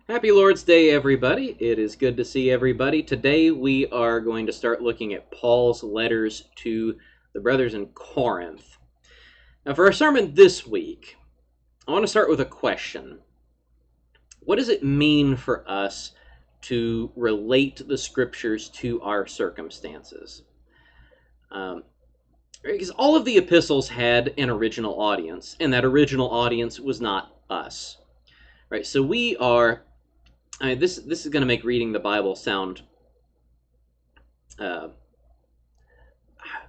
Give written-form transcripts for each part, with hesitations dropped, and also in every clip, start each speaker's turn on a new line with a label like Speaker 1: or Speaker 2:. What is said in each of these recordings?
Speaker 1: Happy Lord's Day, everybody. It is good to see everybody. Today we are going to start looking at Paul's letters to the brothers in Corinth. Now, for our sermon this week, I want to start with a question. What does it mean for us to relate the scriptures to our circumstances? Because all of the epistles had an original audience, and that original audience was not us. Right? So we are this is going to make reading the Bible sound.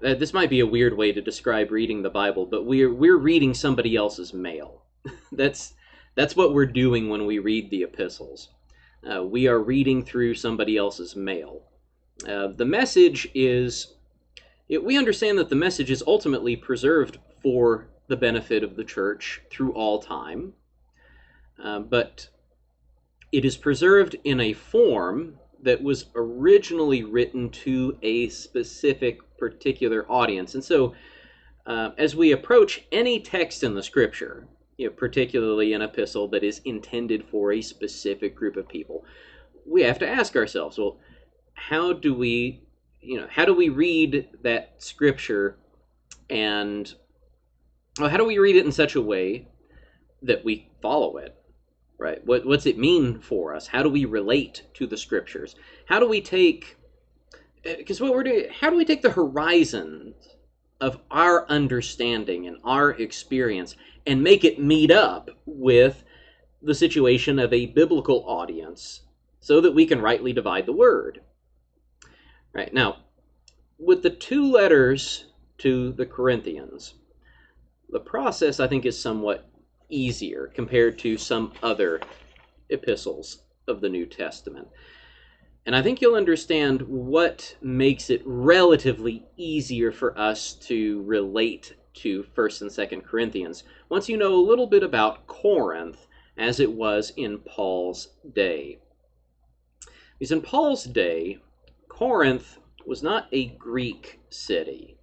Speaker 1: This might be a weird way to describe reading the Bible, but we're reading somebody else's mail. that's what we're doing when we read the epistles. We are reading through somebody else's mail. The message is. We understand that the message is ultimately preserved for the benefit of the church through all time, but it is preserved in a form that was originally written to a specific particular audience. And so as we approach any text in the scripture, particularly an epistle that is intended for a specific group of people, we have to ask ourselves, well, how do we read that scripture, and how do we read it in such a way that we follow it? Right? What's it mean for us? How do we relate to the scriptures? How do we take, because what we're doing, how do we take the horizon of our understanding and our experience and make it meet up with the situation of a biblical audience so that we can rightly divide the word? Right. Now, with the two letters to the Corinthians, the process, I think, is somewhat easier compared to some other epistles of the New Testament. And I think you'll understand what makes it relatively easier for us to relate to 1st and 2nd Corinthians once you know a little bit about Corinth as it was in Paul's day. Because in Paul's day, Corinth was not a Greek city.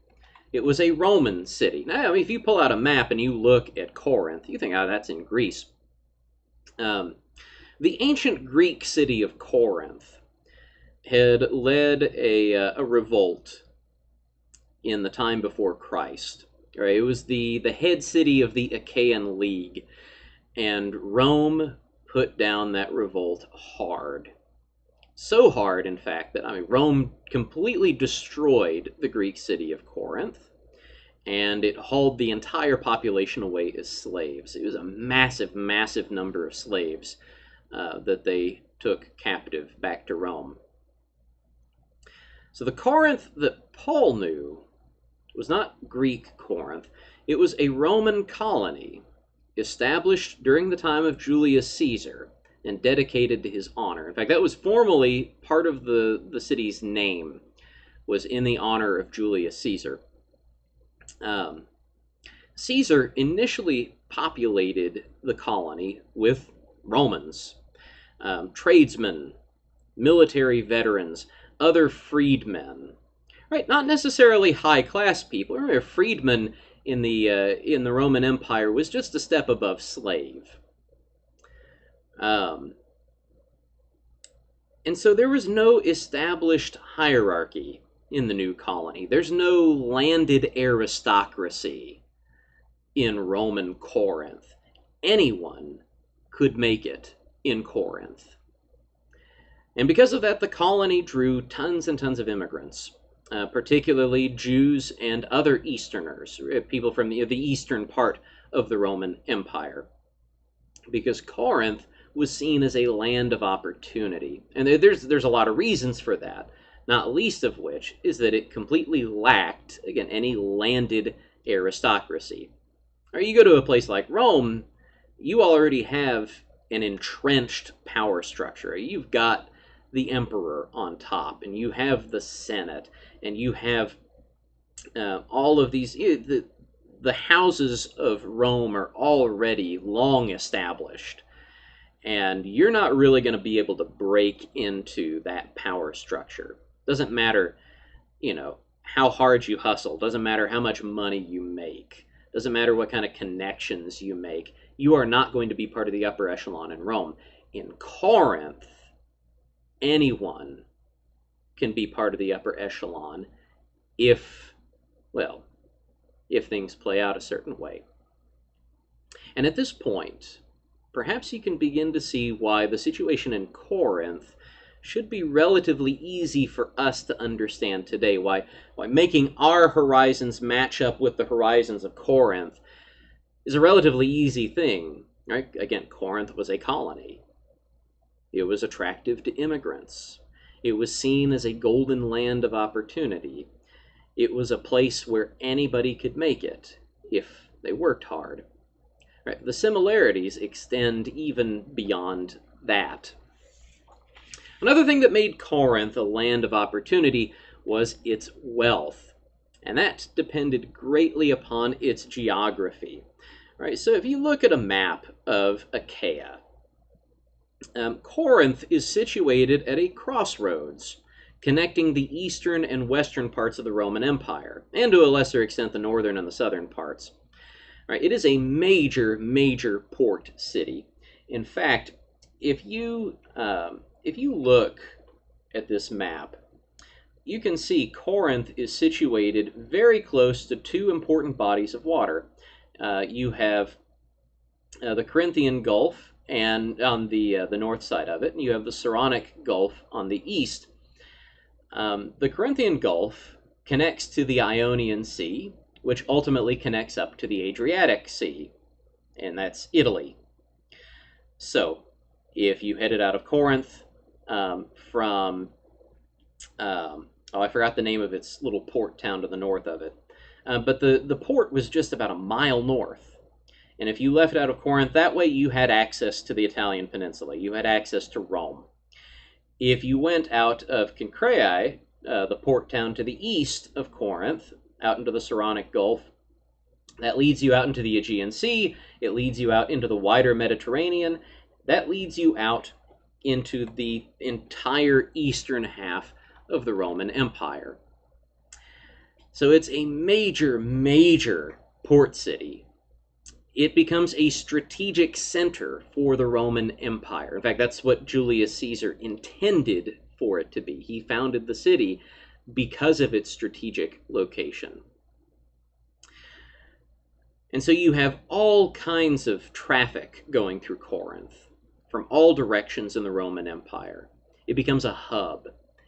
Speaker 1: It was a Roman city. Now, I mean, if you pull out a map and you look at Corinth, you think, that's in Greece. The ancient Greek city of Corinth had led a revolt in the time before Christ. Right? It was the head city of the Achaean League, and Rome put down that revolt hard. So hard, in fact, that Rome completely destroyed the Greek city of Corinth, and it hauled the entire population away as slaves. It was a massive, massive number of slaves that they took captive back to Rome. So the Corinth that Paul knew was not Greek Corinth. It was a Roman colony established during the time of Julius Caesar and dedicated to his honor. In fact, that was formally part of the city's name, was in the honor of Julius Caesar. Caesar initially populated the colony with Romans, tradesmen, military veterans, other freedmen. Right, not necessarily high-class people. Remember, freedmen in the Roman Empire was just a step above slave. And so there was no established hierarchy in the new colony. There's no landed aristocracy in Roman Corinth. Anyone could make it in Corinth. And because of that, the colony drew tons and tons of immigrants, particularly Jews and other Easterners, people from the eastern part of the Roman Empire, because Corinth was seen as a land of opportunity. And there's a lot of reasons for that, not least of which is that it completely lacked, again, any landed aristocracy. Or you go to a place like Rome, you already have an entrenched power structure. You've got the emperor on top, and you have the Senate, and you have all of these. The houses of Rome are already long established, and you're not really going to be able to break into that power structure. Doesn't matter, how hard you hustle. Doesn't matter how much money you make. Doesn't matter what kind of connections you make. You are not going to be part of the upper echelon in Rome. In Corinth, anyone can be part of the upper echelon if, well, if things play out a certain way. And at this point, perhaps you can begin to see why the situation in Corinth should be relatively easy for us to understand today, why making our horizons match up with the horizons of Corinth is a relatively easy thing. Right? Again, Corinth was a colony. It was attractive to immigrants. It was seen as a golden land of opportunity. It was a place where anybody could make it if they worked hard. Right? The similarities extend even beyond that. Another thing that made Corinth a land of opportunity was its wealth, and that depended greatly upon its geography. Right? So if you look at a map of Achaia, Corinth is situated at a crossroads, connecting the eastern and western parts of the Roman Empire, and to a lesser extent the northern and the southern parts. Right, it is a major, major port city. In fact, if you look at this map, you can see Corinth is situated very close to two important bodies of water. You have the Corinthian Gulf, and on the north side of it, and you have the Saronic Gulf on the east. The Corinthian Gulf connects to the Ionian Sea, which ultimately connects up to the Adriatic Sea, and that's Italy. So, if you headed out of Corinth from, I forgot the name of its little port town to the north of it, but the port was just about a mile north. And if you left out of Corinth that way, you had access to the Italian peninsula. You had access to Rome. If you went out of Cenchreae, the port town to the east of Corinth, out into the Saronic Gulf, that leads you out into the Aegean Sea. It leads you out into the wider Mediterranean. That leads you out into the entire eastern half of the Roman Empire. So it's a major, major port city. It becomes a strategic center for the Roman Empire. In fact, that's what Julius Caesar intended for it to be. He founded the city because of its strategic location. And so you have all kinds of traffic going through Corinth from all directions in the Roman Empire. It becomes a hub,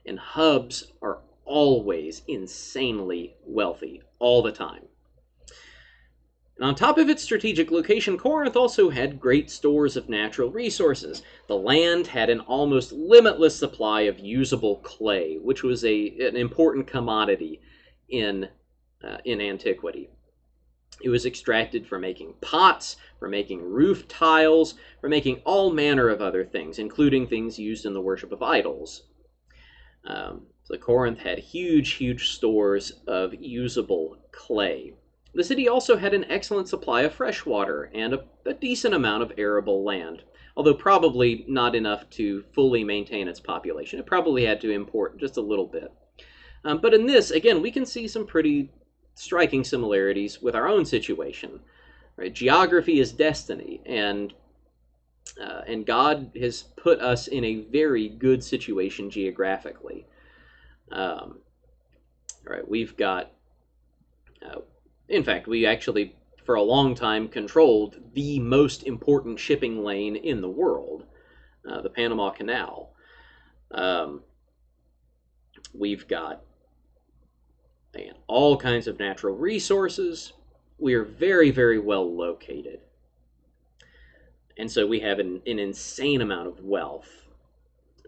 Speaker 1: and hubs are always insanely wealthy, all the time. And on top of its strategic location, Corinth also had great stores of natural resources. The land had an almost limitless supply of usable clay, which was an important commodity in antiquity. It was extracted for making pots, for making roof tiles, for making all manner of other things, including things used in the worship of idols. So Corinth had huge, huge stores of usable clay. The city also had an excellent supply of fresh water and a decent amount of arable land, although probably not enough to fully maintain its population. It probably had to import just a little bit. But in this, again, we can see some pretty striking similarities with our own situation. Right? Geography is destiny, and God has put us in a very good situation geographically. Right, we've got... in fact, we actually, for a long time, controlled the most important shipping lane in the world, the Panama Canal. We've got all kinds of natural resources. We are very, very well located. And so we have an insane amount of wealth.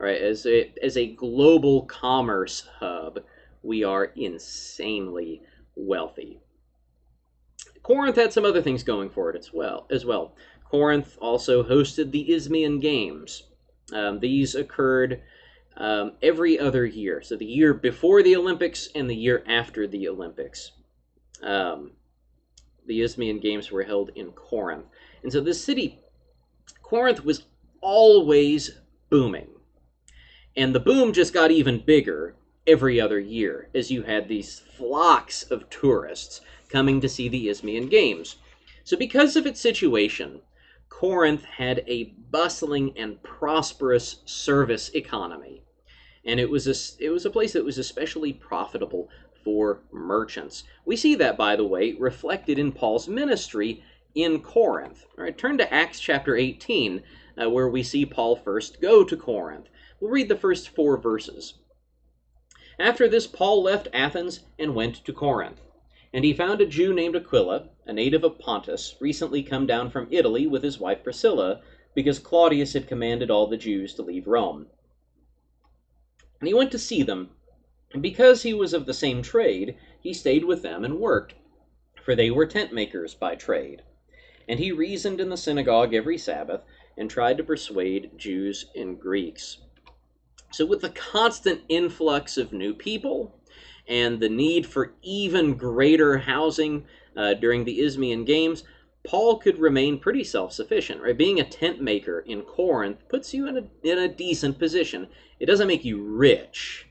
Speaker 1: Right? As a global commerce hub, we are insanely wealthy. Corinth had some other things going for it as well. Corinth also hosted the Isthmian Games. These occurred every other year. So the year before the Olympics and the year after the Olympics. The Isthmian Games were held in Corinth. And so this city, Corinth, was always booming. And the boom just got even bigger every other year as you had these flocks of tourists coming to see the Isthmian Games. So because of its situation, Corinth had a bustling and prosperous service economy. And it was a place that was especially profitable for merchants. We see that, by the way, reflected in Paul's ministry in Corinth. All right, turn to Acts chapter 18, where we see Paul first go to Corinth. We'll read the first 4 verses. After this, Paul left Athens and went to Corinth. And he found a Jew named Aquila, a native of Pontus, recently come down from Italy with his wife Priscilla, because Claudius had commanded all the Jews to leave Rome. And he went to see them, and because he was of the same trade, he stayed with them and worked, for they were tent makers by trade. And he reasoned in the synagogue every Sabbath, and tried to persuade Jews and Greeks. So with the constant influx of new people, and the need for even greater housing during the Isthmian Games, Paul could remain pretty self-sufficient. Right? Being a tent maker in Corinth puts you in a decent position. It doesn't make you rich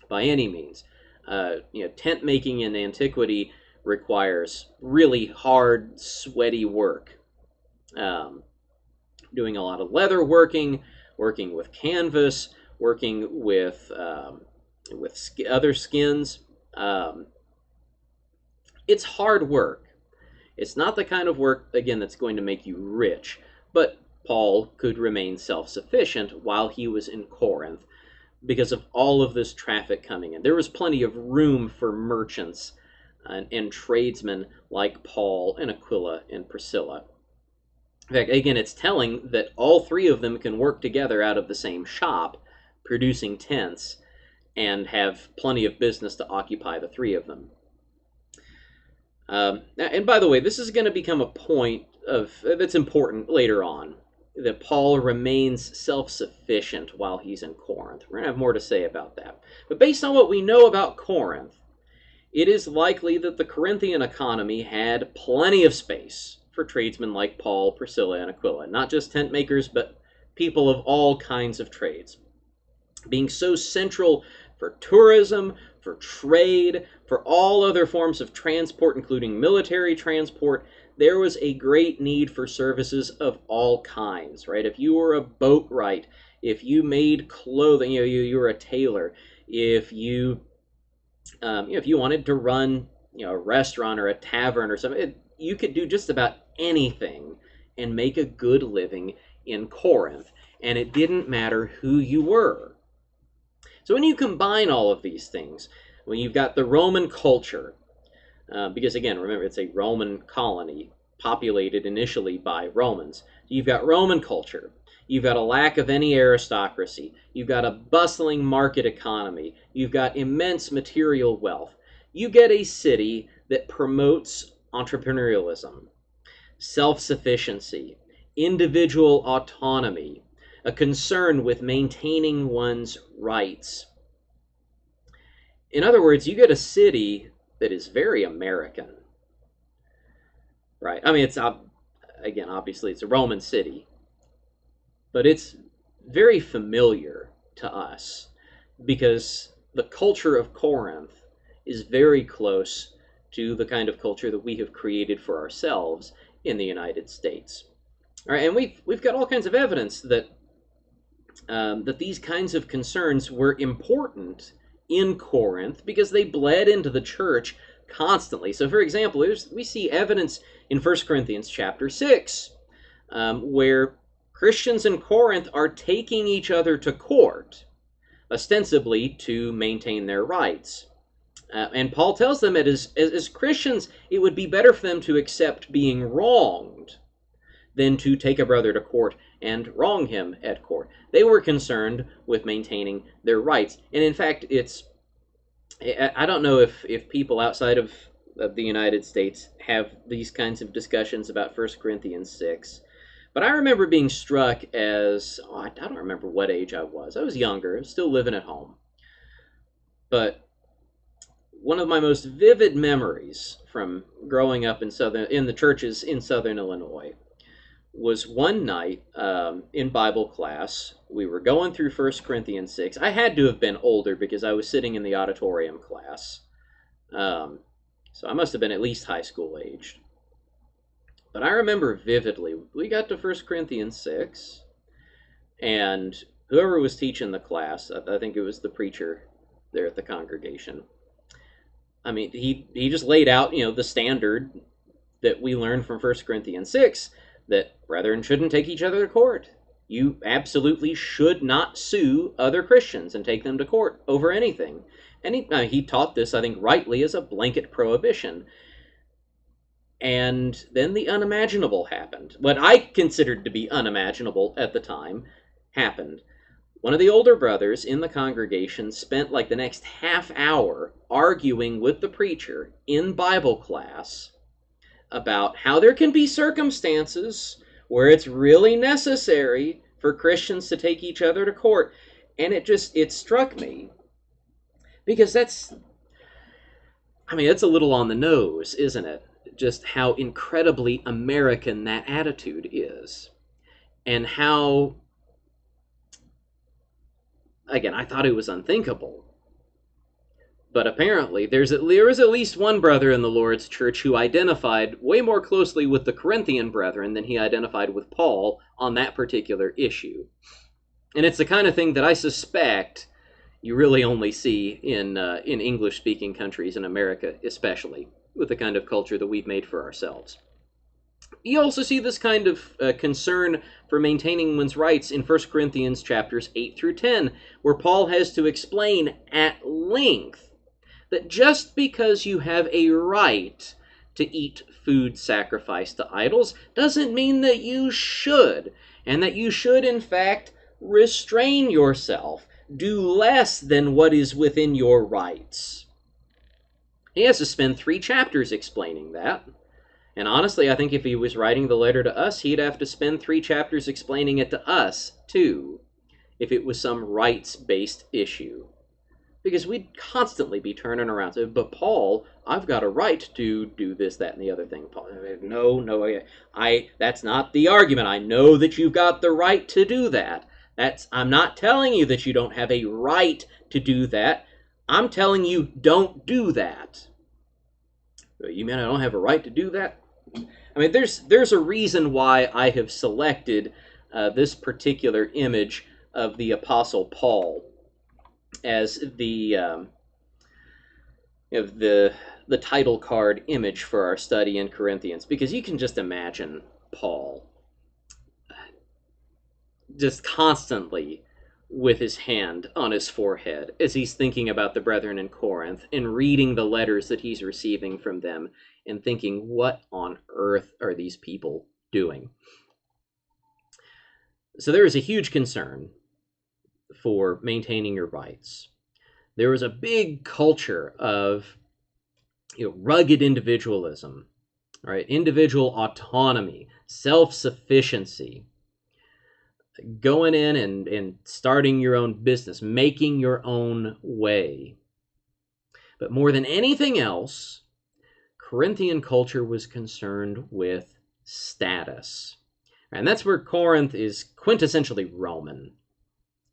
Speaker 1: by any means. Tent making in antiquity requires really hard, sweaty work. Doing a lot of leather working with canvas, working with other skins. It's hard work. It's not the kind of work, again, that's going to make you rich. But Paul could remain self-sufficient while he was in Corinth because of all of this traffic coming in. There was plenty of room for merchants and tradesmen like Paul and Aquila and Priscilla. In fact, again, it's telling that all 3 of them can work together out of the same shop, producing tents, and have plenty of business to occupy the 3 of them. And by the way, this is going to become a point that's important later on, that Paul remains self-sufficient while he's in Corinth. We're going to have more to say about that. But based on what we know about Corinth, it is likely that the Corinthian economy had plenty of space for tradesmen like Paul, Priscilla, and Aquila. Not just tent makers, but people of all kinds of trades. Being so central for tourism, for trade, for all other forms of transport, including military transport, there was a great need for services of all kinds, right? If you were a boatwright, if you made clothing, you were a tailor, if you wanted to run, a restaurant or a tavern or something, you could do just about anything and make a good living in Corinth, and it didn't matter who you were. So when you combine all of these things, when you've got the Roman culture, because again, remember, it's a Roman colony populated initially by Romans. You've got Roman culture. You've got a lack of any aristocracy. You've got a bustling market economy. You've got immense material wealth. You get a city that promotes entrepreneurialism, self-sufficiency, individual autonomy, a concern with maintaining one's rights. In other words, you get a city that is very American, right? I mean, it's, again, obviously it's a Roman city, but it's very familiar to us because the culture of Corinth is very close to the kind of culture that we have created for ourselves in the United States. All right, and we've got all kinds of evidence that these kinds of concerns were important in Corinth because they bled into the church constantly. So, for example, we see evidence in 1 Corinthians chapter 6, where Christians in Corinth are taking each other to court, ostensibly to maintain their rights. And Paul tells them that as Christians, it would be better for them to accept being wronged than to take a brother to court and wrong him at court. They were concerned with maintaining their rights. And in fact, I don't know if people outside of the United States have these kinds of discussions about 1 Corinthians 6. But I remember being struck I don't remember what age I was. I was younger, I was still living at home. But one of my most vivid memories from growing up in the churches in Southern Illinois was one night in Bible class. We were going through 1 Corinthians 6. I had to have been older because I was sitting in the auditorium class. So I must have been at least high school aged. But I remember vividly, we got to 1 Corinthians 6, and whoever was teaching the class, I think it was the preacher there at the congregation, I mean, he just laid out, the standard that we learned from 1 Corinthians 6, that brethren shouldn't take each other to court. You absolutely should not sue other Christians and take them to court over anything. And he taught this, I think, rightly as a blanket prohibition. And then the unimaginable happened. What I considered to be unimaginable at the time happened. One of the older brothers in the congregation spent like the next half hour arguing with the preacher in Bible class about how there can be circumstances where it's really necessary for Christians to take each other to court. And it struck me, because that's a little on the nose, isn't it? Just how incredibly American that attitude is. And how, again, I thought it was unthinkable. But apparently, there was at least one brother in the Lord's church who identified way more closely with the Corinthian brethren than he identified with Paul on that particular issue. And it's the kind of thing that I suspect you really only see in English-speaking countries, in America especially, with the kind of culture that we've made for ourselves. You also see this kind of concern for maintaining one's rights in 1 Corinthians chapters 8 through 10, where Paul has to explain at length that just because you have a right to eat food sacrificed to idols doesn't mean that you should, and that you should, in fact, restrain yourself, do less than what is within your rights. He has to spend 3 chapters explaining that. And honestly, I think if he was writing the letter to us, he'd have to spend 3 chapters explaining it to us, too, if it was some rights-based issue. Because we'd constantly be turning around. So, but Paul, I've got a right to do this, that, and the other thing. Paul, no, that's not the argument. I know that you've got the right to do that. I'm not telling you that you don't have a right to do that. I'm telling you, don't do that. You mean I don't have a right to do that? I mean, there's a reason why I have selected this particular image of the Apostle Paul as the title card image for our study in Corinthians, because you can just imagine Paul just constantly with his hand on his forehead as he's thinking about the brethren in Corinth and reading the letters that he's receiving from them and thinking, what on earth are these people doing? So there is a huge concern for maintaining your rights. There was a big culture of rugged individualism, right? Individual autonomy, self-sufficiency, going in and starting your own business, making your own way. But more than anything else, Corinthian culture was concerned with status. And that's where Corinth is quintessentially Roman,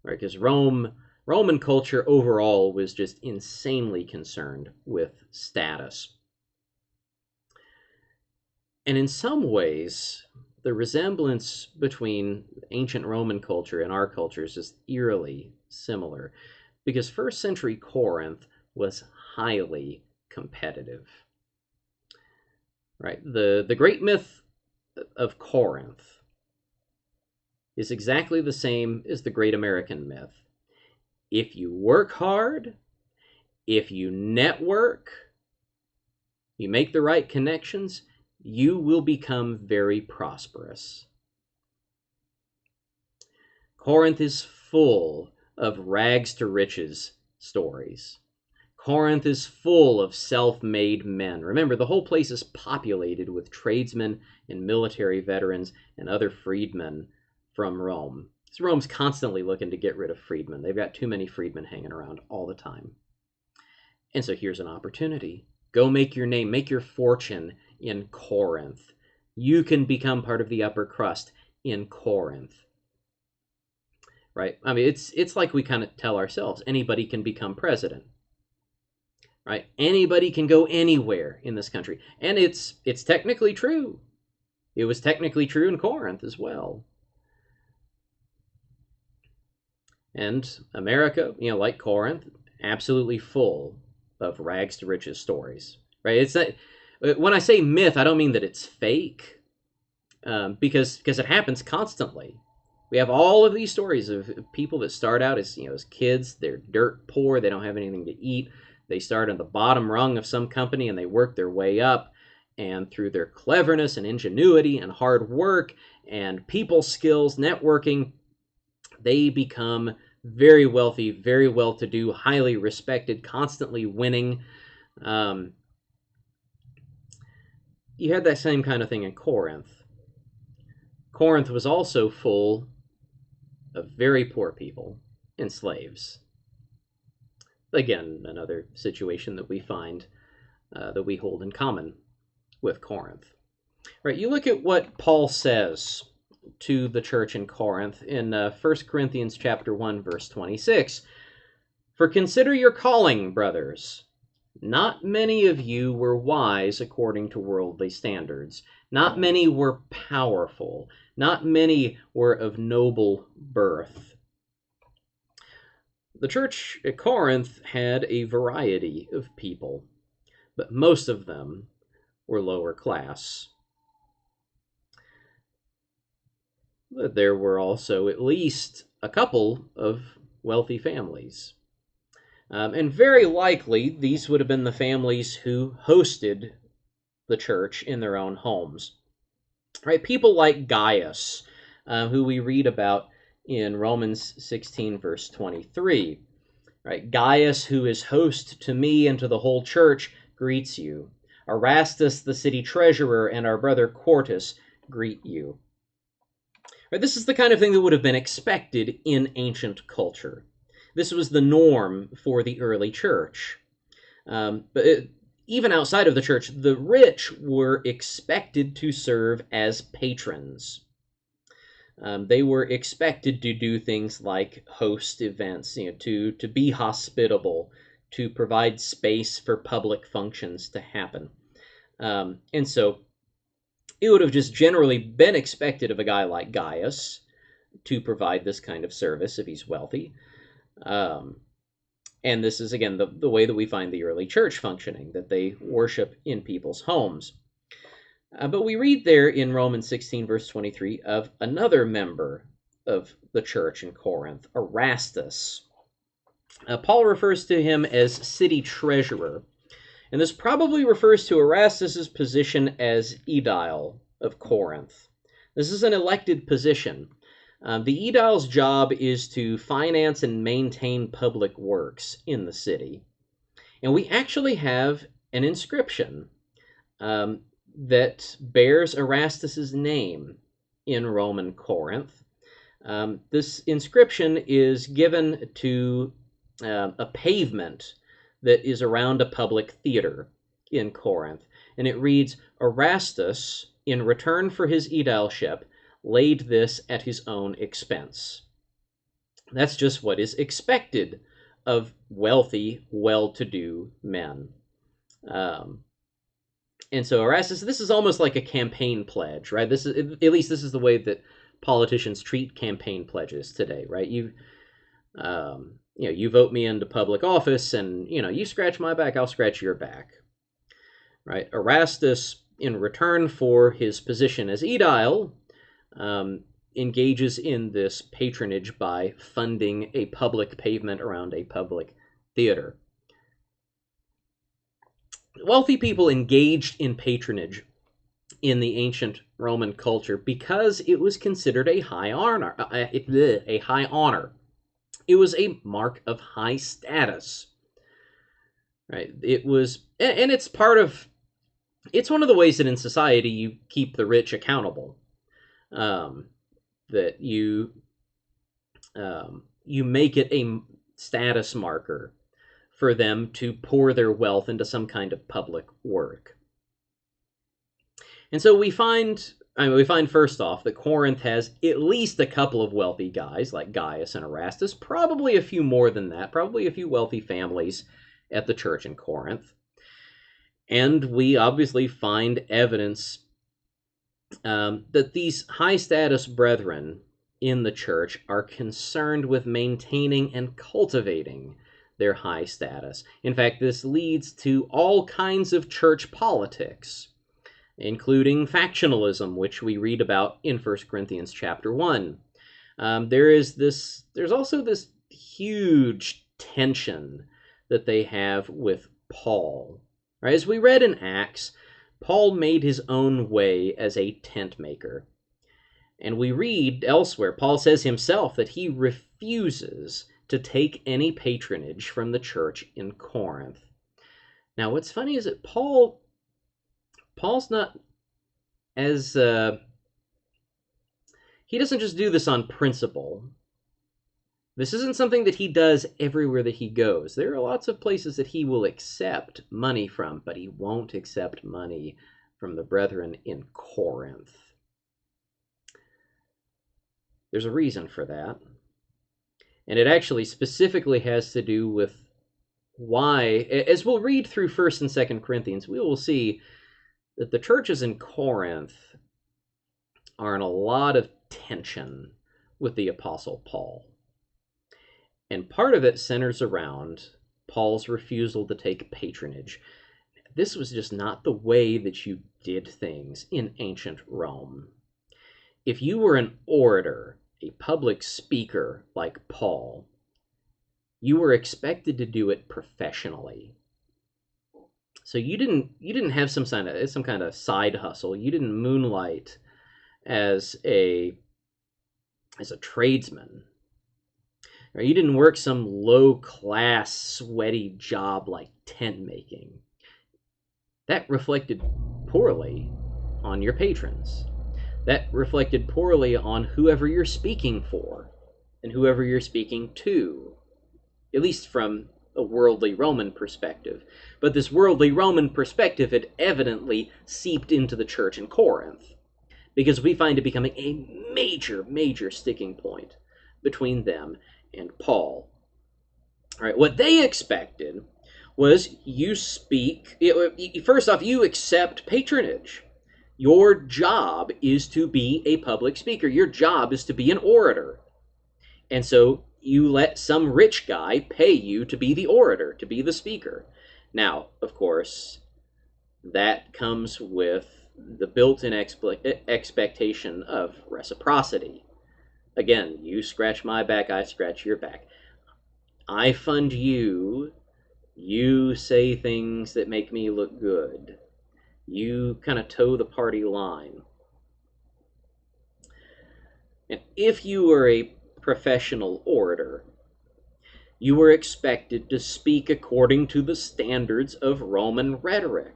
Speaker 1: right? Because Roman culture overall was just insanely concerned with status. And in some ways, the resemblance between ancient Roman culture and our culture is just eerily similar, because first century Corinth was highly competitive. Right? The great myth of Corinth is exactly the same as the great American myth. If you work hard, if you network, you make the right connections, you will become very prosperous. Corinth is full of rags to riches stories. Corinth is full of self-made men. Remember, the whole place is populated with tradesmen and military veterans and other freedmen from Rome. So Rome's constantly looking to get rid of freedmen. They've got too many freedmen hanging around all the time. And so here's an opportunity. Go make your name, make your fortune in Corinth. You can become part of the upper crust in Corinth. Right? I mean, it's like we kind of tell ourselves, anybody can become president. Right? Anybody can go anywhere in this country. And it's technically true. it was technically true in Corinth as well. And America, like Corinth, absolutely full of rags to riches stories, right? It's not, when I say myth, I don't mean that it's fake, because it happens constantly. We have all of these stories of people that start out as as kids. They're dirt poor. They don't have anything to eat. They start on the bottom rung of some company and they work their way up. And through their cleverness and ingenuity and hard work and people skills, networking, they become very wealthy, very well-to-do, highly respected, constantly winning. You had that same kind of thing in Corinth. Corinth was also full of very poor people and slaves. Again, another situation that we find that we hold in common with Corinth. Right, you look at what Paul says to the church in Corinth in 1 Corinthians chapter 1, verse 26. For consider your calling, brothers. Not many of you were wise according to worldly standards. Not many were powerful. Not many were of noble birth. The church at Corinth had a variety of people, but most of them were lower class. But there were also at least a couple of wealthy families. And very likely, these would have been the families who hosted the church in their own homes. Right? People like Gaius, who we read about in Romans 16, verse 23. Right? Gaius, who is host to me and to the whole church, greets you. Erastus, the city treasurer, and our brother Quartus greet you. Right? This is the kind of thing that would have been expected in ancient culture. This was the norm for the early church. Even outside of the church, the rich were expected to serve as patrons. They were expected to do things like host events, to be hospitable, to provide space for public functions to happen. And so it would have just generally been expected of a guy like Gaius to provide this kind of service if he's wealthy. And this is, again, the way that we find the early church functioning, that they worship in people's homes. But we read there in Romans 16, verse 23, of another member of the church in Corinth, Erastus. Paul refers to him as city treasurer. And this probably refers to Erastus's position as aedile of Corinth. This is an elected position. The aedile's job is to finance and maintain public works in the city. And we actually have an inscription that bears Erastus's name in Roman Corinth. This inscription is given to a pavement that is around a public theater in Corinth. And it reads, Erastus, in return for his aedileship, laid this at his own expense. That's just what is expected of wealthy, well-to-do men. And so Erastus, this is almost like a campaign pledge, right? This is, at least this is the way that politicians treat campaign pledges today, right? You vote me into public office, and you scratch my back, I'll scratch your back, right? Erastus, in return for his position as aedile, engages in this patronage by funding a public pavement around a public theater. Wealthy people engaged in patronage in the ancient Roman culture because it was considered a high honor. It was a mark of high status. Right? It was, and it's it's one of the ways that in society you keep the rich accountable. That you make it a status marker for them to pour their wealth into some kind of public work. And so we find first off that Corinth has at least a couple of wealthy guys like Gaius and Erastus, probably a few more than that, probably a few wealthy families at the church in Corinth. And we obviously find evidence that these high status brethren in the church are concerned with maintaining and cultivating their high status. In fact, this leads to all kinds of church politics, including factionalism, which we read about in 1 Corinthians chapter 1. There's also this huge tension that they have with Paul. Right? As we read in Acts, Paul made his own way as a tent maker. And we read elsewhere, Paul says himself that he refuses to take any patronage from the church in Corinth. Now, what's funny is that Paul's not as he doesn't just do this on principle. This isn't something that he does everywhere that he goes. There are lots of places that he will accept money from, but he won't accept money from the brethren in Corinth. There's a reason for that. And it actually specifically has to do with why, as we'll read through 1st and 2nd Corinthians, we will see that the churches in Corinth are in a lot of tension with the Apostle Paul. And part of it centers around Paul's refusal to take patronage. This was just not the way that you did things in ancient Rome. If you were an orator, a public speaker like Paul, you were expected to do it professionally. So you didn't have some kind of side hustle. You didn't moonlight as a tradesman. Or you didn't work some low-class, sweaty job like tent making. That reflected poorly on your patrons. That reflected poorly on whoever you're speaking for and whoever you're speaking to, at least from a worldly Roman perspective. But this worldly Roman perspective had evidently seeped into the church in Corinth, because we find it becoming a major, major sticking point between them and Paul. All right, what they expected was you speak, first off, you accept patronage. Your job is to be a public speaker. Your job is to be an orator. And so you let some rich guy pay you to be the orator, to be the speaker. Now, of course, that comes with the built-in expectation of reciprocity. Again, you scratch my back, I scratch your back. I fund you, you say things that make me look good. You kind of toe the party line. And if you were a professional orator, you were expected to speak according to the standards of Roman rhetoric.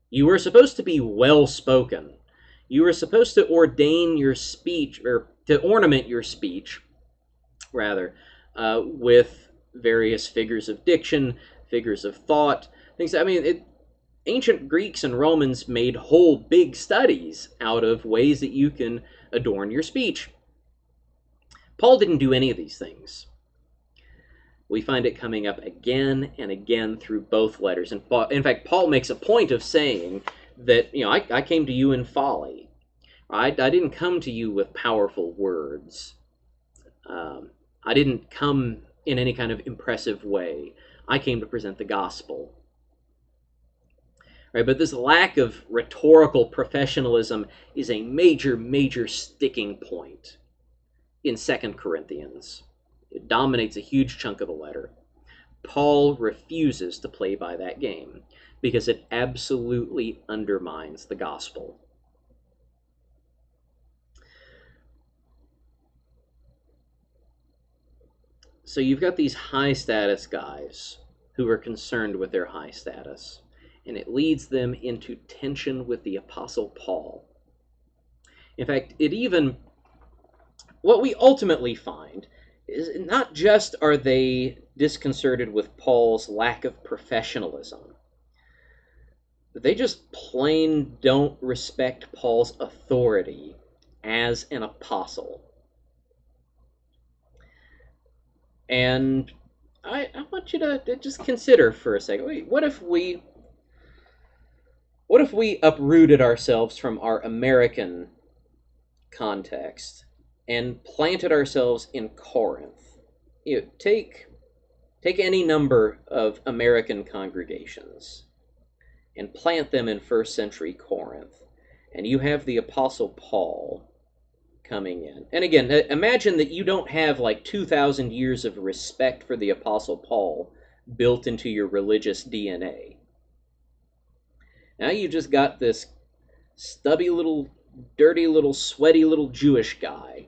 Speaker 1: You were supposed to be well-spoken. You were supposed to ordain your speech, or to ornament your speech, rather, with various figures of diction, figures of thought, things. Ancient Greeks and Romans made whole big studies out of ways that you can adorn your speech. Paul didn't do any of these things. We find it coming up again and again through both letters. And in fact, Paul makes a point of saying that, I came to you in folly. I didn't come to you with powerful words. I didn't come in any kind of impressive way. I came to present the gospel. Right, but this lack of rhetorical professionalism is a major, major sticking point in 2 Corinthians. It dominates a huge chunk of the letter. Paul refuses to play by that game because it absolutely undermines the gospel. So you've got these high status guys who are concerned with their high status, and it leads them into tension with the Apostle Paul. In fact, what we ultimately find is not just are they disconcerted with Paul's lack of professionalism, but they just plain don't respect Paul's authority as an apostle. And I want you to just consider for a second, what if we What if we uprooted ourselves from our American context and planted ourselves in Corinth? Take any number of American congregations and plant them in first century Corinth, and you have the Apostle Paul coming in. And again, imagine that you don't have like 2,000 years of respect for the Apostle Paul built into your religious DNA. Now you just got this stubby little, dirty little, sweaty little Jewish guy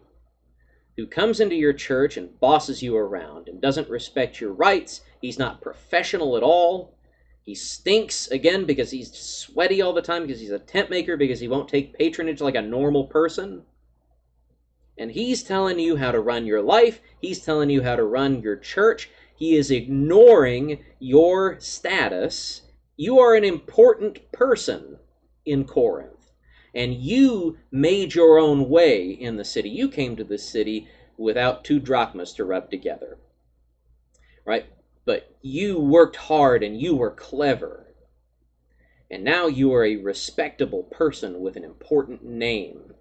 Speaker 1: who comes into your church and bosses you around and doesn't respect your rights. He's not professional at all. He stinks, again, because he's sweaty all the time, because he's a tent maker, because he won't take patronage like a normal person. And he's telling you how to run your life. He's telling you how to run your church. He is ignoring your status. You are an important person in Corinth, and you made your own way in the city. You came to the city without 2 drachmas to rub together, right? But you worked hard and you were clever, and now you are a respectable person with an important name.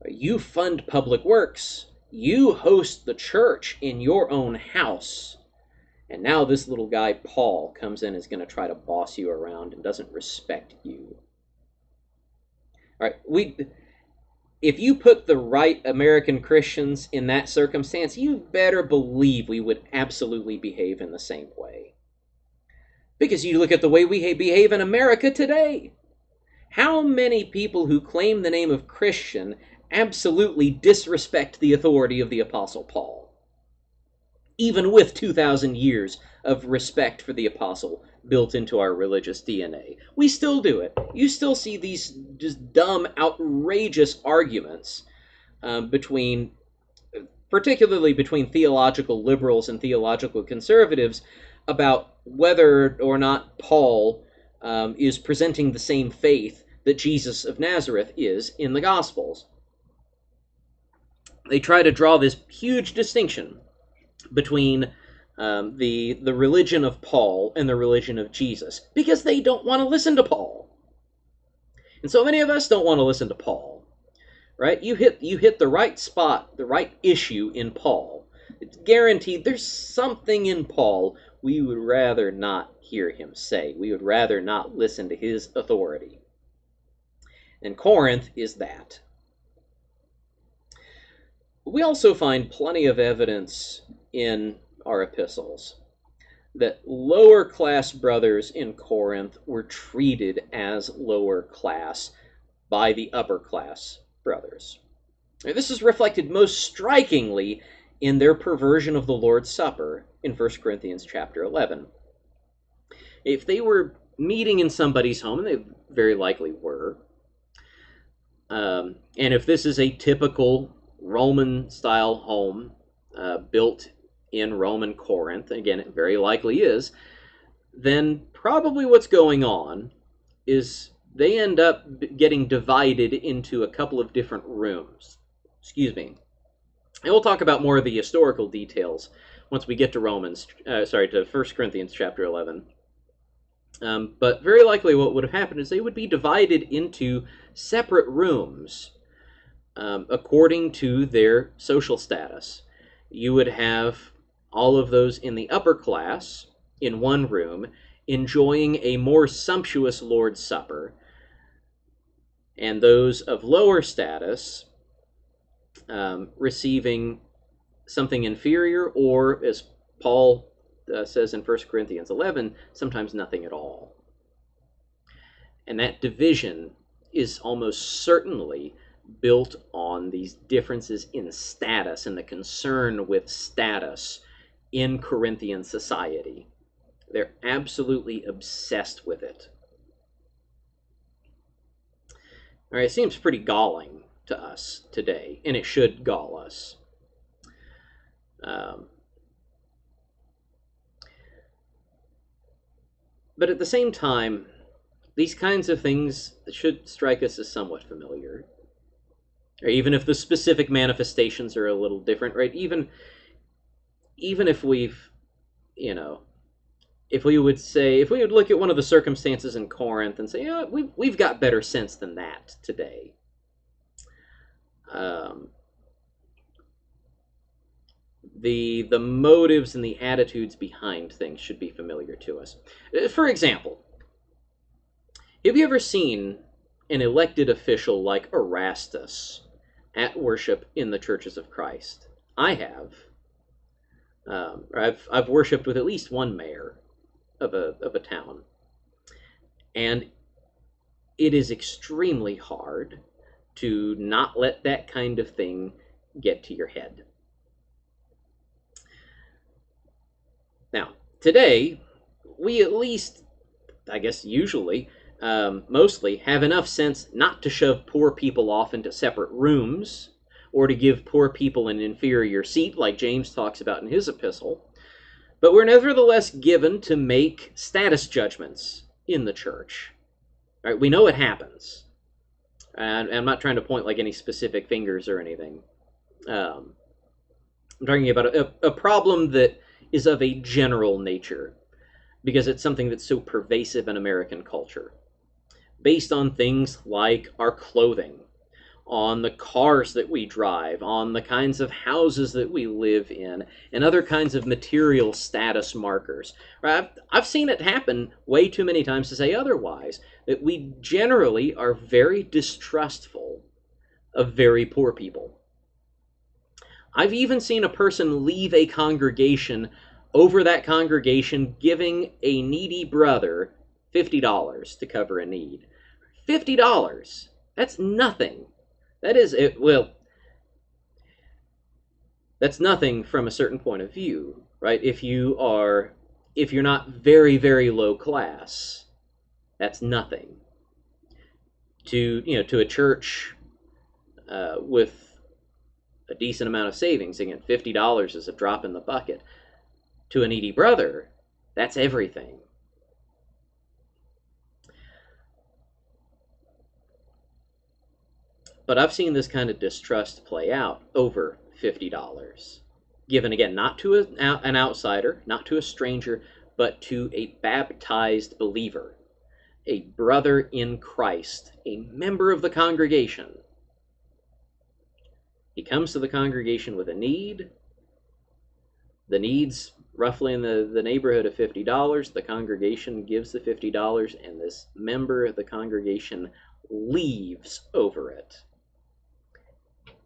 Speaker 1: You fund public works. You host the church in your own house. And now this little guy, Paul, comes in and is going to try to boss you around and doesn't respect you. All right, if you put the right American Christians in that circumstance, you better believe we would absolutely behave in the same way. Because you look at the way we behave in America today. How many people who claim the name of Christian absolutely disrespect the authority of the Apostle Paul, even with 2,000 years of respect for the Apostle built into our religious DNA? We still do it. You still see these just dumb, outrageous arguments particularly between theological liberals and theological conservatives, about whether or not Paul is presenting the same faith that Jesus of Nazareth is in the Gospels. They try to draw this huge distinction between the religion of Paul and the religion of Jesus, because they don't want to listen to Paul. And so many of us don't want to listen to Paul, right? You hit the right spot, the right issue in Paul. It's guaranteed there's something in Paul we would rather not hear him say. We would rather not listen to his authority. And Corinth is that. We also find plenty of evidence in our epistles that lower class brothers in Corinth were treated as lower class by the upper class brothers. Now, this is reflected most strikingly in their perversion of the Lord's Supper in 1 Corinthians chapter 11. If they were meeting in somebody's home, and they very likely were, and if this is a typical Roman-style home built in Roman Corinth, again, it very likely is, then probably what's going on is they end up getting divided into a couple of different rooms. Excuse me. And we'll talk about more of the historical details once we get to to 1 Corinthians chapter 11. But very likely what would have happened is they would be divided into separate rooms according to their social status. You would have all of those in the upper class in one room enjoying a more sumptuous Lord's Supper, and those of lower status receiving something inferior, or, as Paul says in 1 Corinthians 11, sometimes nothing at all. And that division is almost certainly built on these differences in status and the concern with status in Corinthian society. They're absolutely obsessed with it. All right, it seems pretty galling to us today, and it should gall us. But at the same time, these kinds of things should strike us as somewhat familiar. Or even if the specific manifestations are a little different, right? Even if we've, if we would look at one of the circumstances in Corinth and say, you know, we've got better sense than that today. The motives and the attitudes behind things should be familiar to us. For example, have you ever seen an elected official like Erastus at worship in the churches of Christ? I have. I've worshipped with at least one mayor of a town, and it is extremely hard to not let that kind of thing get to your head. Now, today, we at least, I guess usually, mostly, have enough sense not to shove poor people off into separate rooms, or to give poor people an inferior seat, like James talks about in his epistle. But we're nevertheless given to make status judgments in the church. Right? We know it happens. And I'm not trying to point like any specific fingers or anything. I'm talking about a problem that is of a general nature, because it's something that's so pervasive in American culture, based on things like our clothing, on the cars that we drive, on the kinds of houses that we live in, and other kinds of material status markers. I've seen it happen way too many times to say otherwise, that we generally are very distrustful of very poor people. I've even seen a person leave a congregation over that congregation giving a needy brother $50 to cover a need. $50. That's nothing. That is it. Well, that's nothing from a certain point of view, right? If you're not very, very low class, that's nothing. To a church with a decent amount of savings, again, $50 is a drop in the bucket. To a needy brother, that's everything. But I've seen this kind of distrust play out over $50. Given, again, not to an outsider, not to a stranger, but to a baptized believer, a brother in Christ, a member of the congregation. He comes to the congregation with a need. The need's roughly in the neighborhood of $50. The congregation gives the $50, and this member of the congregation leaves over it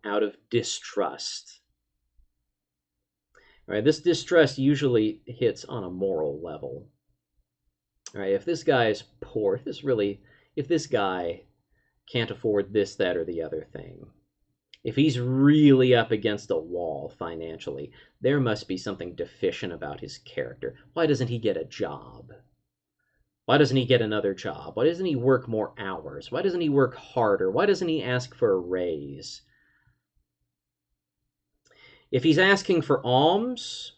Speaker 1: out of distrust. All right, this distrust usually hits on a moral level. All right, if this guy is poor, if this guy can't afford this, that, or the other thing, if he's really up against a wall financially, there must be something deficient about his character. Why doesn't he get a job? Why doesn't he get another job? Why doesn't he work more hours? Why doesn't he work harder? Why doesn't he ask for a raise? If he's asking for alms,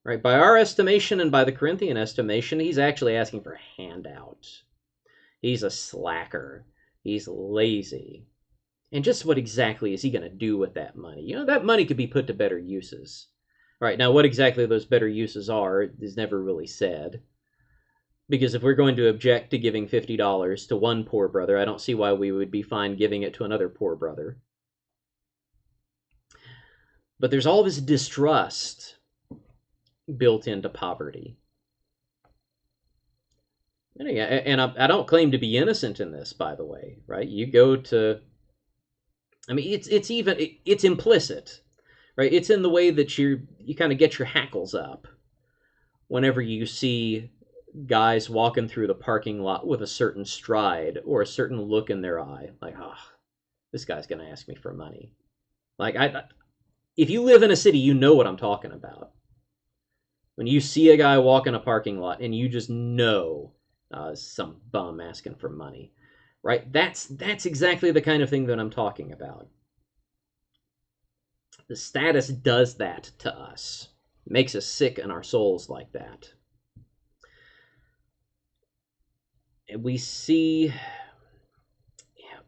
Speaker 1: right, by our estimation and by the Corinthian estimation, he's actually asking for a handout. He's a slacker. He's lazy. And just what exactly is he going to do with that money? That money could be put to better uses. All right, now what exactly those better uses are is never really said. Because if we're going to object to giving $50 to one poor brother, I don't see why we would be fine giving it to another poor brother. But there's all this distrust built into poverty. And I don't claim to be innocent in this, by the way, right? You go to... I mean, it's implicit, right? It's in the way that you kind of get your hackles up whenever you see guys walking through the parking lot with a certain stride or a certain look in their eye, like, oh, this guy's going to ask me for money. Like, if you live in a city, you know what I'm talking about. When you see a guy walk in a parking lot and you just know some bum asking for money. Right? That's exactly the kind of thing that I'm talking about. The status does that to us. It makes us sick in our souls like that. And we see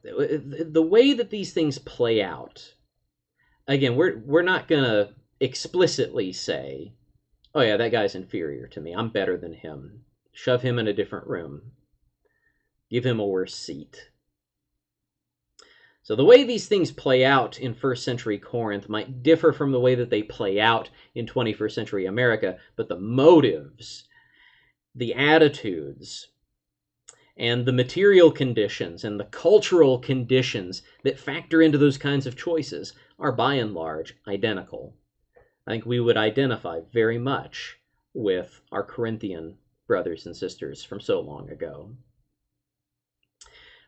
Speaker 1: the way that these things play out. Again, we're not going to explicitly say Oh yeah, that guy's inferior to me. I'm better than him. Shove him in a different room. Give him a worse seat. So the way these things play out in first century Corinth might differ from the way that they play out in 21st century America, but the motives, the attitudes, and the material conditions and the cultural conditions that factor into those kinds of choices are by and large identical. I think we would identify very much with our Corinthian brothers and sisters from so long ago.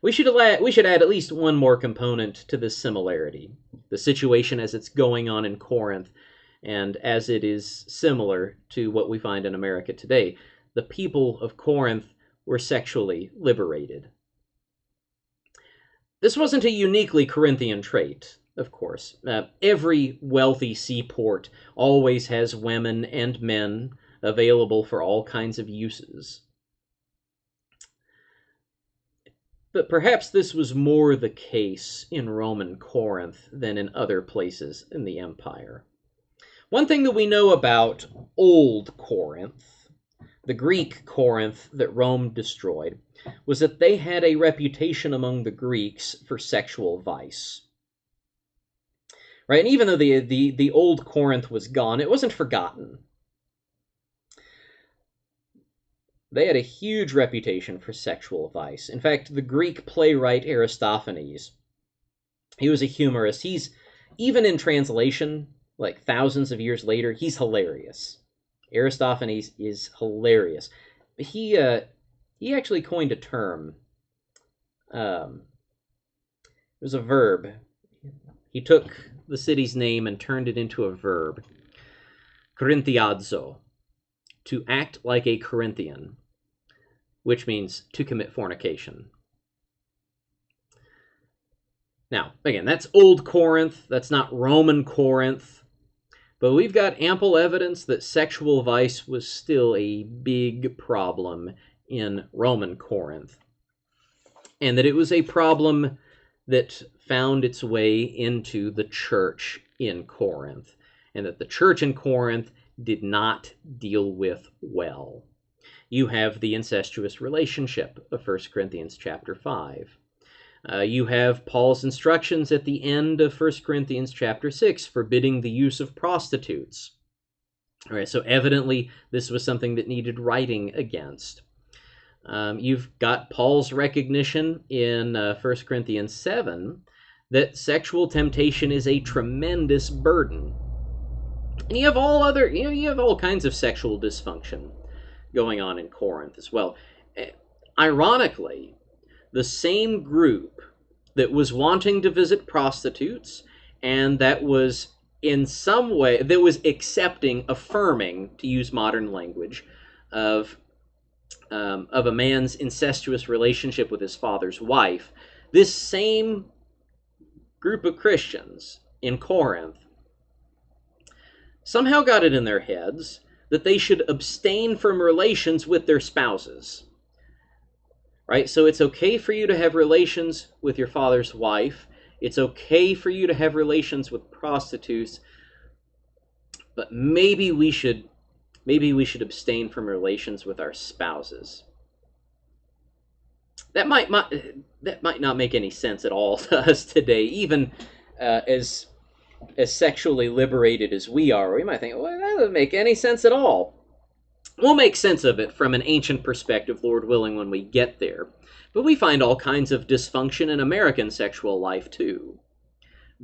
Speaker 1: We should add at least one more component to this similarity, the situation as it's going on in Corinth and as it is similar to what we find in America today. The people of Corinth were sexually liberated. This wasn't a uniquely Corinthian trait, of course. Every wealthy seaport always has women and men available for all kinds of uses. But perhaps this was more the case in Roman Corinth than in other places in the empire. One thing that we know about Old Corinth, the Greek Corinth that Rome destroyed, was that they had a reputation among the Greeks for sexual vice. Right? And even though the old Corinth was gone, it wasn't forgotten. They had a huge reputation for sexual vice. In fact, the Greek playwright Aristophanes, he was a humorist. He's, even in translation, like thousands of years later, he's hilarious. Aristophanes is hilarious. He actually coined a term. It was a verb. He took the city's name and turned it into a verb. Corinthiazo, to act like a Corinthian, which means to commit fornication. Now, again, that's Old Corinth. That's not Roman Corinth. But we've got ample evidence that sexual vice was still a big problem in Roman Corinth, and that it was a problem that found its way into the church in Corinth, and that the church in Corinth did not deal with well. You have the incestuous relationship of 1 Corinthians chapter 5. You have Paul's instructions at the end of 1 Corinthians chapter 6 forbidding the use of prostitutes. All right, so evidently this was something that needed writing against. You've got Paul's recognition in 1 Corinthians 7 that sexual temptation is a tremendous burden. And you have all kinds of sexual dysfunction going on in Corinth as well. Ironically, the same group that was wanting to visit prostitutes and that was in some way, that was affirming, to use modern language, of a man's incestuous relationship with his father's wife, this same group of Christians in Corinth somehow got it in their heads that they should abstain from relations with their spouses. Right? So it's okay for you to have relations with your father's wife. It's okay for you to have relations with prostitutes. But maybe we should abstain from relations with our spouses. That might not make any sense at all to us today, even as sexually liberated as we are. We might think, well, that doesn't make any sense at all. We'll make sense of it from an ancient perspective, Lord willing, when we get there. But we find all kinds of dysfunction in American sexual life, too,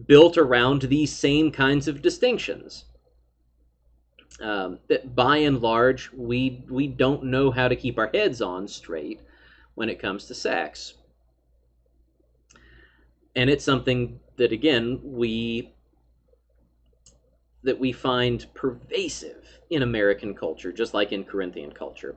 Speaker 1: built around these same kinds of distinctions. That by and large, we don't know how to keep our heads on straight when it comes to sex. And it's something that, again, we find pervasive in American culture, just like in Corinthian culture.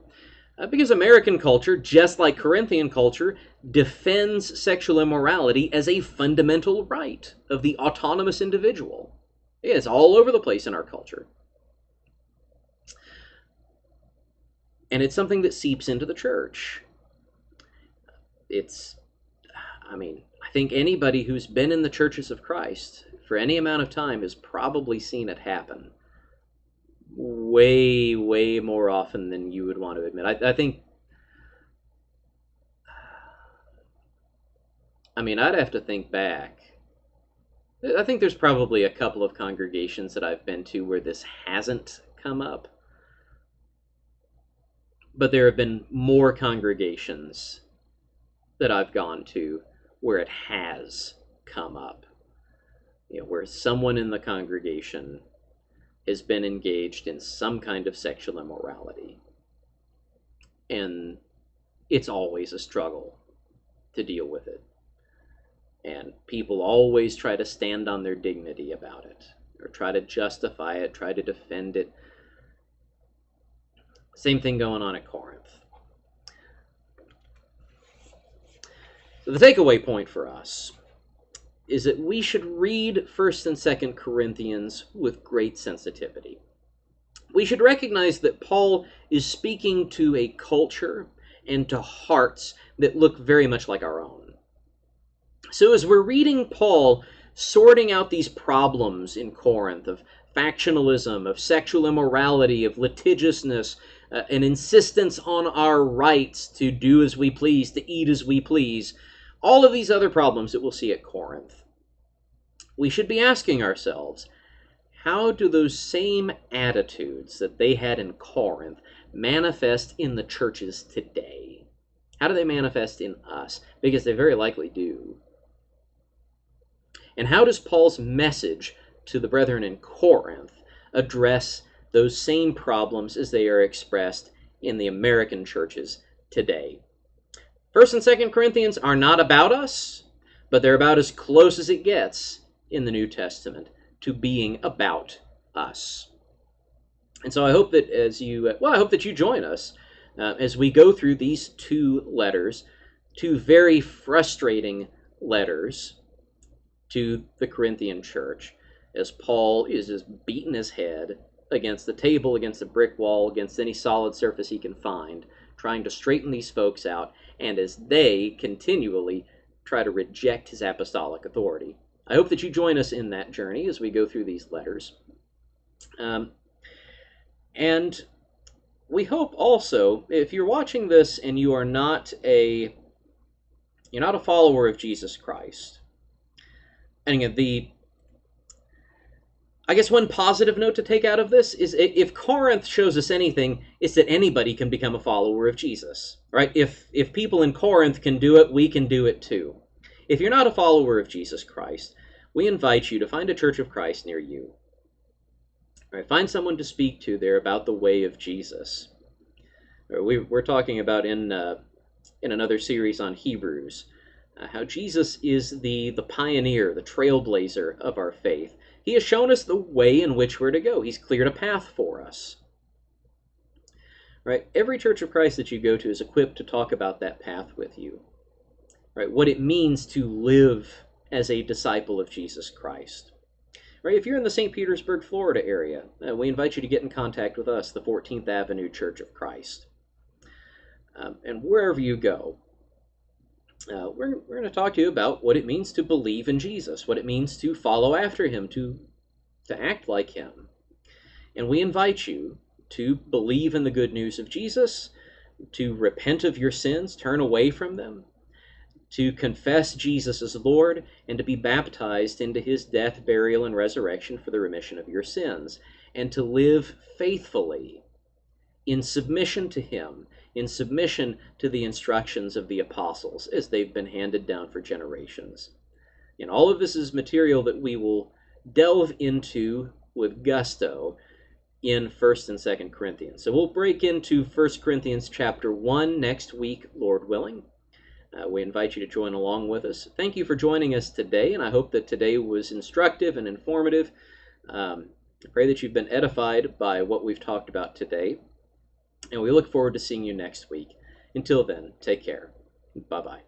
Speaker 1: Because American culture, just like Corinthian culture, defends sexual immorality as a fundamental right of the autonomous individual. It's all over the place in our culture. And it's something that seeps into the church. I think anybody who's been in the churches of Christ for any amount of time has probably seen it happen. way, way more often than you would want to admit. I think, I mean, I'd have to think back. I think there's probably a couple of congregations that I've been to where this hasn't come up, but there have been more congregations that I've gone to where it has come up. You know, where someone in the congregation has been engaged in some kind of sexual immorality. And it's always a struggle to deal with it. And people always try to stand on their dignity about it, or try to justify it, try to defend it. Same thing going on at Corinth. So the takeaway point for us is that we should read 1st and 2nd Corinthians with great sensitivity. We should recognize that Paul is speaking to a culture and to hearts that look very much like our own. So as we're reading Paul sorting out these problems in Corinth of factionalism, of sexual immorality, of litigiousness, an insistence on our rights to do as we please, to eat as we please, all of these other problems that we'll see at Corinth, we should be asking ourselves, how do those same attitudes that they had in Corinth manifest in the churches today? How do they manifest in us? Because they very likely do. And how does Paul's message to the brethren in Corinth address those same problems as they are expressed in the American churches today? 1st and 2nd Corinthians are not about us, but they're about as close as it gets in the New Testament to being about us. And so I hope that I hope that you join us as we go through these two letters, two very frustrating letters to the Corinthian church, as Paul is just beating his head against the table, against the brick wall, against any solid surface he can find, trying to straighten these folks out, and as they continually try to reject his apostolic authority. I hope that you join us in that journey as we go through these letters. And we hope also, if you're watching this and you are not a follower of Jesus Christ, and again, I guess one positive note to take out of this is if Corinth shows us anything, it's that anybody can become a follower of Jesus, right? If people in Corinth can do it, we can do it too. If you're not a follower of Jesus Christ, we invite you to find a Church of Christ near you. All right, find someone to speak to there about the way of Jesus. We're talking about in another series on Hebrews, how Jesus is the pioneer, the trailblazer of our faith. He has shown us the way in which we're to go. He's cleared a path for us. Right? Every Church of Christ that you go to is equipped to talk about that path with you. Right? What it means to live as a disciple of Jesus Christ. Right? If you're in the St. Petersburg, Florida area, we invite you to get in contact with us, the 14th Avenue Church of Christ. And wherever you go, we're going to talk to you about what it means to believe in Jesus, what it means to follow after him, to act like him. And we invite you to believe in the good news of Jesus, to repent of your sins, turn away from them, to confess Jesus as Lord, and to be baptized into his death, burial, and resurrection for the remission of your sins, and to live faithfully in submission to him, in submission to the instructions of the apostles as they've been handed down for generations. And all of this is material that we will delve into with gusto in 1st and 2nd Corinthians. So we'll break into 1 Corinthians chapter 1 next week, Lord willing. We invite you to join along with us. Thank you for joining us today, and I hope that today was instructive and informative. I pray that you've been edified by what we've talked about today, and we look forward to seeing you next week. Until then, take care. Bye-bye.